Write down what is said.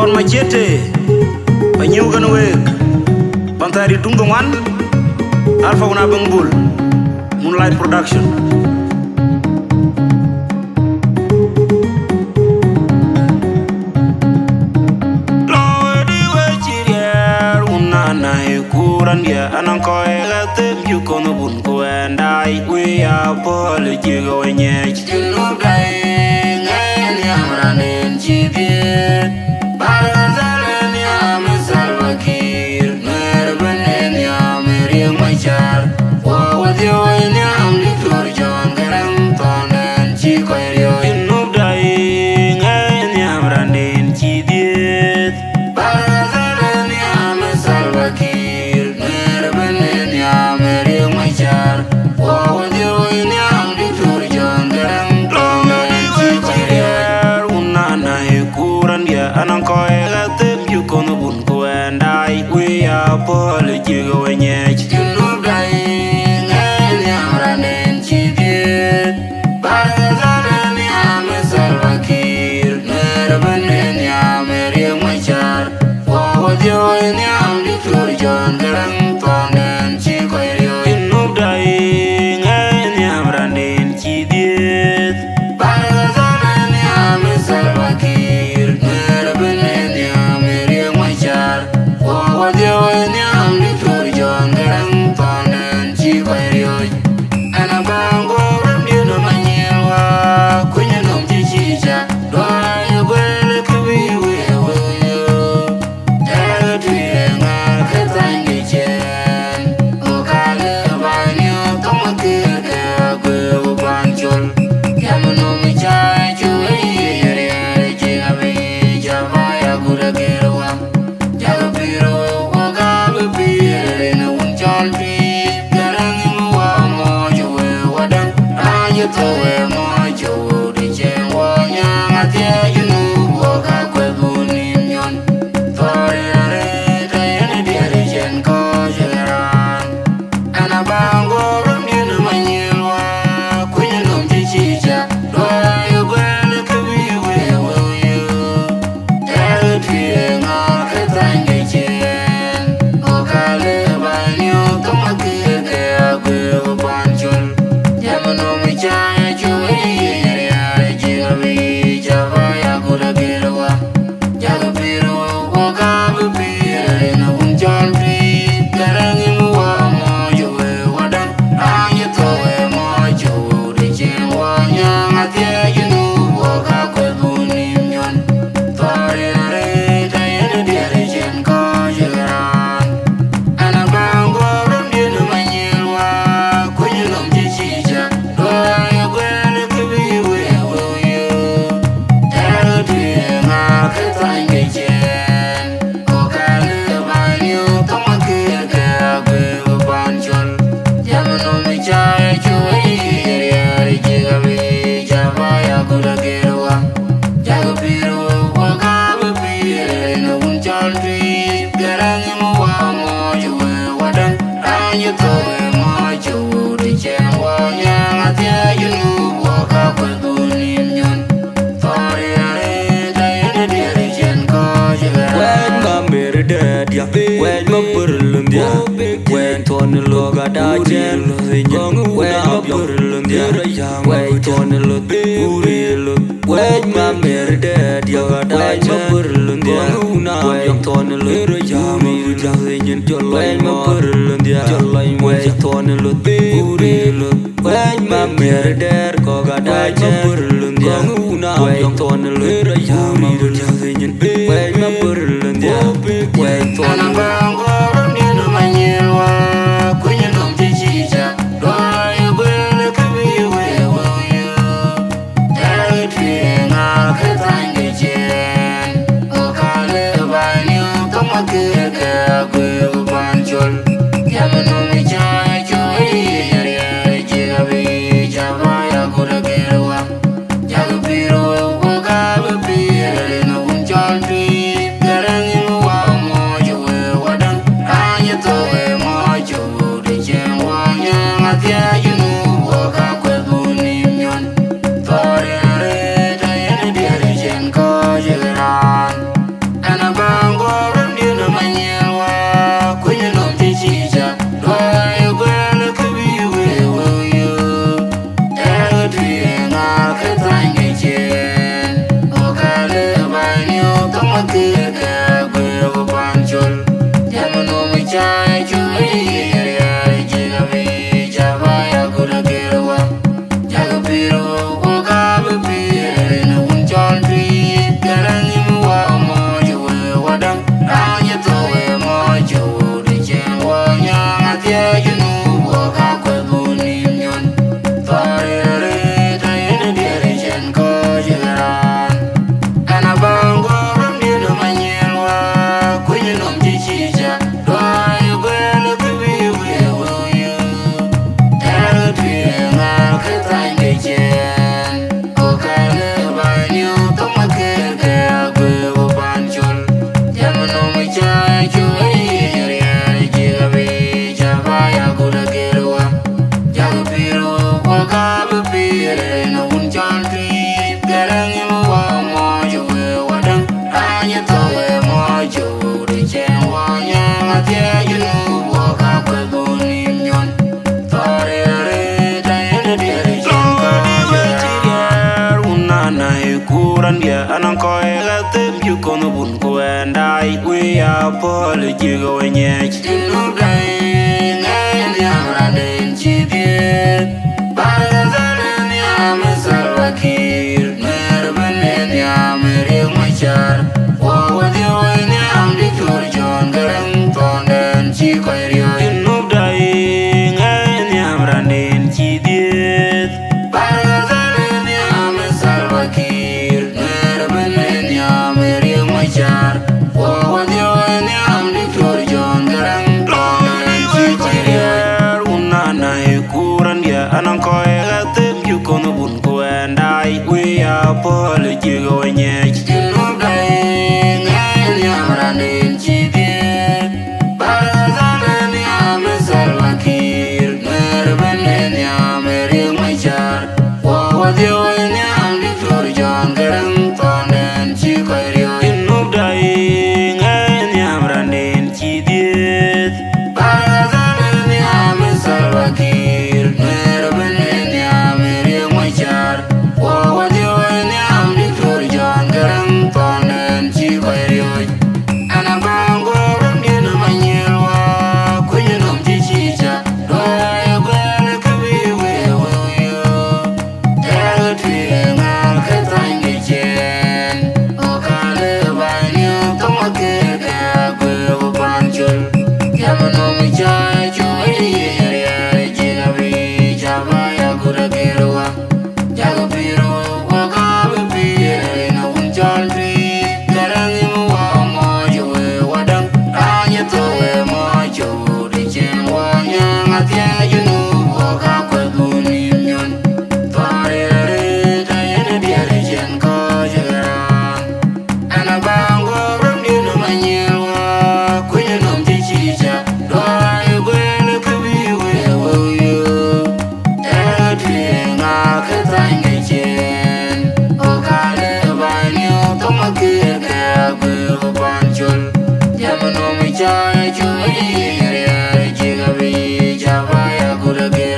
Ron Machete, Panyugan Wake, Pantari Tungawan, Alpha Unabang Bull, Moonlight Production. Anong ko elate you kono bun ko and I we are apology go nye chino dai ngai ni amranen chidie barazalen ya mesalvakir nerben ya meri machar wo dio ni am litur jon garam tonen chi ko yo chino dai ngai ni amranen chidie barazalen ya mesalvakir Anong ko elate you kono bun ko and I we apology go nye chino dai ngai amranen chidie barazalen ya mesalvakir nerben ya meri machar wo dio ni am litur jon garam tonen chi ko yo chino dai ngai amranen chidie barazalen ya mesalvakir Wait my burlum dia Wait on the log at a jen Wait my burlum dia Wait on the log Wait my mere dead Yoga die my burlum dia Wait on the log Wait my burlum dia Wait on the log Wait my mere dead Yoga die my burlum dia Wait on the log Wait my burlum dia Wait on the log Wadang pole jigo wenyech Jinu dai ngayon yamranin chidit Bargazalin yam Salvakir Merbenin yam Riek Machar Wawadyawan yam Diktur John Garang Tonden Chikoy Rio Jinu dai ngayon yamranin chidit Bargazalin yam Salvakir Merbenin yam Riek Machar Wawadyawan yam Diktur John Garang Tonden Chikoy Rio Unana hikuran ya anang koy gatim yukono bun kuendai we apole jigo wenyech Jinu dai ngayon yamranin chidit Bargazalin yam Salvakir Merbenin yam Riek Machar Wawadyawan yam Diktur John Garang Tonden Chikoy Rio Jinu dai ngayon yamranin chidit Bargazalin yam Salvakir Merbenin yam Riek Machar Wawadyawan yam Diktur John Garang Tonden Chikoy Rio Ana bango ramdina manyelwa kunyinom chichicha Doya gwele kabiwe weyo Ega twiye ngal katangi chen Okale banyo tomakeke agwe panchul Yamanomi chay chuy yeri jinabi Chabaya kuragerwa Jago piru wakabe pire na unchal tri Garangi muwa mojo we wadang Anya towe mojo di chen wanyang atya yunu Wakakwe gunim Twarere tayene diari chen ko jagarang Ana bango ramdina manyelwa kunyinom chichicha Doya gwele kabiwe weyo Ega twiye ngal katangi chen Okale banyo tomakeke agwe panchul Yamanomi chay chuy yeri jigabi Chabaya kurage